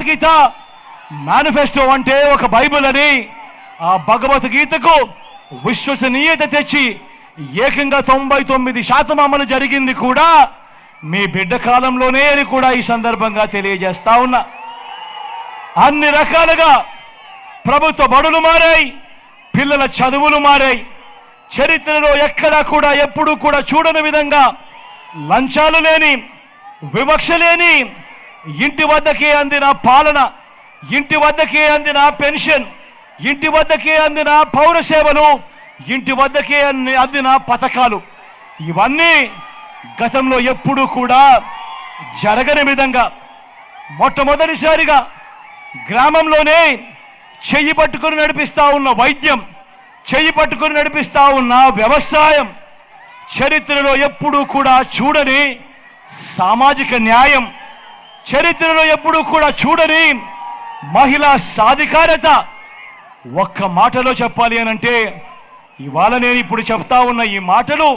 Bhagavad Gita manifesto అంటే ఒక Bible అని ఆ భగవద్గీతకు విశ్వసనీయత తెచ్చి ఏకంగా 99% అమలు జరిగింది కూడా మీ బిడ్డ కాలంలోనే అని కూడా ఈ సందర్భంగా తెలియజేస్తా ఉన్నా. అన్ని రకాలుగా ప్రభుత్వ బడులు మారాయి, పిల్లల చదువులు మారాయి. చరిత్రలో ఎక్కడా కూడా ఎప్పుడూ కూడా చూడని విధంగా లంచాలు లేని, వివక్ష లేని, ఇంటి వద్దకే అందిన పాలన, ఇంటి వద్దకే అందిన పెన్షన్, ఇంటి వద్దకే అందిన పౌర సేవలు, ఇంటి వద్దకే అందిన పథకాలు, ఇవన్నీ గతంలో ఎప్పుడూ కూడా జరగని విధంగా మొట్టమొదటిసారిగా గ్రామంలోనే చెయ్యి పట్టుకుని నడిపిస్తా ఉన్న వైద్యం, చెయ్యి పట్టుకుని నడిపిస్తా ఉన్న వ్యవసాయం, చరిత్రలో ఎప్పుడూ కూడా చూడని సామాజిక న్యాయం, చరిత్రలో ఎప్పుడూ కూడా చూడని మహిళా సాధికారత. ఒక్క మాటలో చెప్పాలి అనంటే ఇవాళ నేను ఇప్పుడు చెప్తా ఉన్న ఈ మాటలు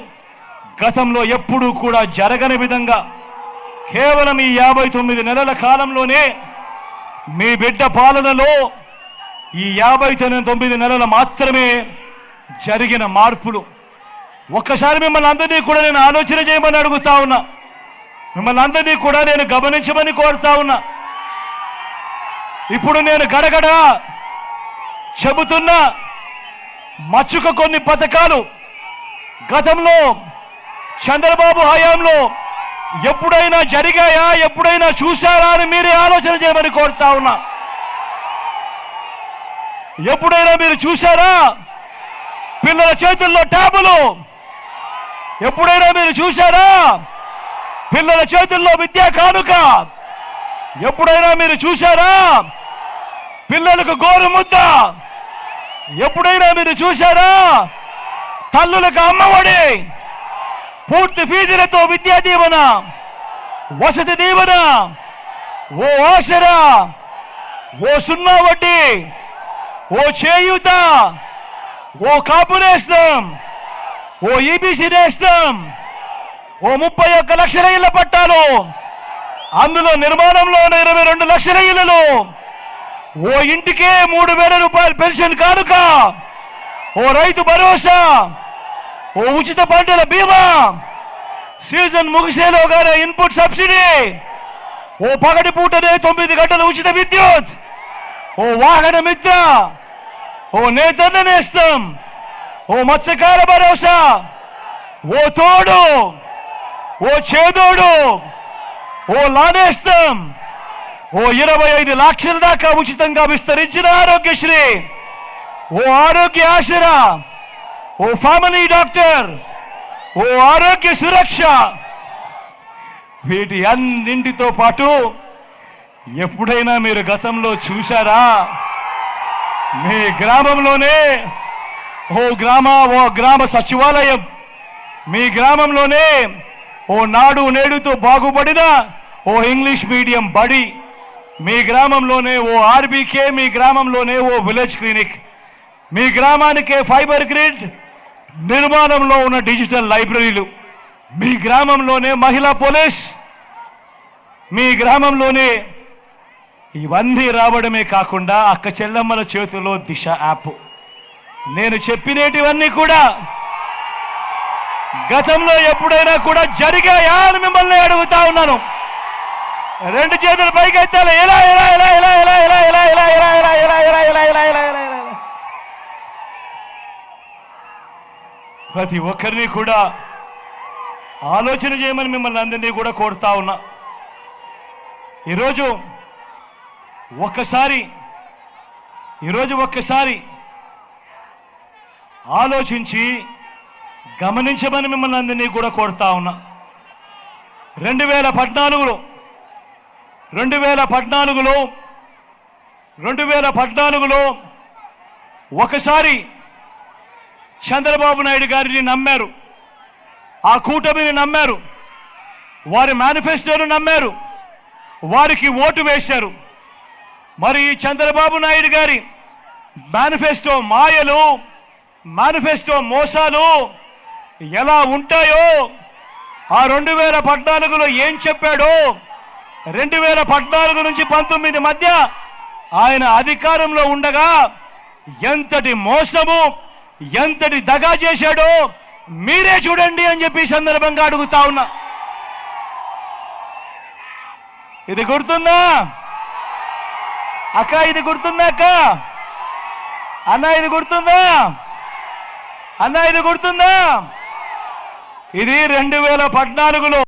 గతంలో ఎప్పుడూ కూడా జరగని విధంగా కేవలం ఈ 59 నెలల కాలంలోనే మీ బిడ్డ పాలనలో ఈ 59 నెలలు మాత్రమే జరిగిన మార్పులు. ఒక్కసారి మిమ్మల్ని అందరినీ కూడా నేను ఆలోచన చేయమని అడుగుతా ఉన్నా, మిమ్మల్ని అందరినీ కూడా నేను గమనించమని కోరుతా ఉన్నా. ఇప్పుడు నేను గడగడ చెబుతున్నా మచ్చుక కొన్ని పథకాలు గతంలో చంద్రబాబు హయాంలో ఎప్పుడైనా జరిగాయా, ఎప్పుడైనా చూశారా అని మీరే ఆలోచన చేయమని కోరుతా ఉన్నా. ఎప్పుడైనా మీరు చూశారా పిల్లల చేతుల్లో ట్యాబులు? ఎప్పుడైనా మీరు చూశారా పిల్లల చేతుల్లో విద్యా కానుక? ఎప్పుడైనా మీరు చూశారా పిల్లలకు గోరు ముద్ద? ఎప్పుడైనా మీరు చూశారా తల్లులకు అమ్మఒడి, పూర్తి ఫీజులతో విద్యా దీవెన, వసతి దీవెన, ఓ ఆసరా, ఓ సున్నా వడ్డీ, ఓ చేయూత, ఓ కాపు నేస్తం, ఓ ఈబీసీ నేస్తం, ఓ 31 లక్షల ఇళ్ల పట్టాలు, అందులో నిర్మాణంలో 22 లక్షల ఇళ్లలో, ఓ ఇంటికే 3,000 రూపాయలు పెన్షన్ కానుక, ఓ రైతు భరోసా, ఓ ఉచిత పంటల బీమా, సీజన్ ముగిసేలోగానే ఇన్పుట్ సబ్సిడీ, ఓ పగటి పూటనే 9 గంటల ఉచిత విద్యుత్, ఓ వాహన మిత్ర, ఓ నేతన్న నేస్తం, ఓ మత్స్యకార భరోసా, ఓ తోడు, ఓ చేదోడు, ఓ లానేస్తం, ఓ 25 లక్షల దాకా ఉచితంగా విస్తరించిన ఆరోగ్యశ్రీ, ఓ ఆరోగ్య ఆసరా, ఓ ఫ్యామిలీ డాక్టర్, ఓ ఆరోగ్య సురక్ష. వీటి అన్నింటితో పాటు ఎప్పుడైనా మీరు గతంలో చూశారా మీ గ్రామంలోనే ఓ గ్రామ సచివాలయం, మీ గ్రామంలోనే ఓ నాడు నేడుతో బాగుపడిన ఓ ఇంగ్లీష్ మీడియం బడి, మీ గ్రామంలోనే ఓ ఆర్బీకే, మీ గ్రామంలోనే ఓ విలేజ్ క్లినిక్, మీ గ్రామానికే ఫైబర్ గ్రిడ్ నిర్మాణంలో ఉన్న డిజిటల్ లైబ్రరీలు, మీ గ్రామంలోనే మహిళా పోలీస్, మీ గ్రామంలోనే ఇవన్నీ రావడమే కాకుండా అక్క చెల్లమ్మల చేతుల్లో దిశ యాప్. నేను చెప్పినటివన్నీ కూడా గతంలో ఎప్పుడైనా కూడా జరిగాయా అని మిమ్మల్ని అడుగుతా ఉన్నాను. 2 చేతులు పైకెత్తాలి. ఎలా ఎలా ఎలా ఎలా ఎలా ఎలా ఎలా ఎలా ఎలా ఎలా ఎలా ఎలా ఎలా ఎలా ఎలా ఎలా ఎలా ప్రతి ఒక్కరిని కూడా ఆలోచన చేయమని మిమ్మల్ని అందరినీ కూడా కోరుతా ఉన్నా. ఈరోజు ఒక్కసారి ఆలోచించి గమనించమని మిమ్మల్ని అందరినీ కూడా కోరుతా ఉన్నా. 2014లో ఒకసారి చంద్రబాబు నాయుడు గారిని నమ్మారు, ఆ కూటమిని నమ్మారు, వారి మేనిఫెస్టోను నమ్మారు, వారికి ఓటు వేశారు. మరి ఈ చంద్రబాబు నాయుడు గారి మేనిఫెస్టో మాయలు, మేనిఫెస్టో మోసాలు ఎలా ఉంటాయో, ఆ 2014లో ఏం చెప్పాడో 2014 నుంచి 19 మధ్య ఆయన అధికారంలో ఉండగా ఎంతటి మోసము ఎంతటి దగా చేశాడో మీరే చూడండి అని చెప్పి సందర్భంగా అడుగుతా ఉన్నా. ఇది గుర్తుందా అక్క? ఇది గుర్తుందా అక్క? అన్న ఇది గుర్తుందా? అన్న ఇది గుర్తుందా? ఇది 2014లో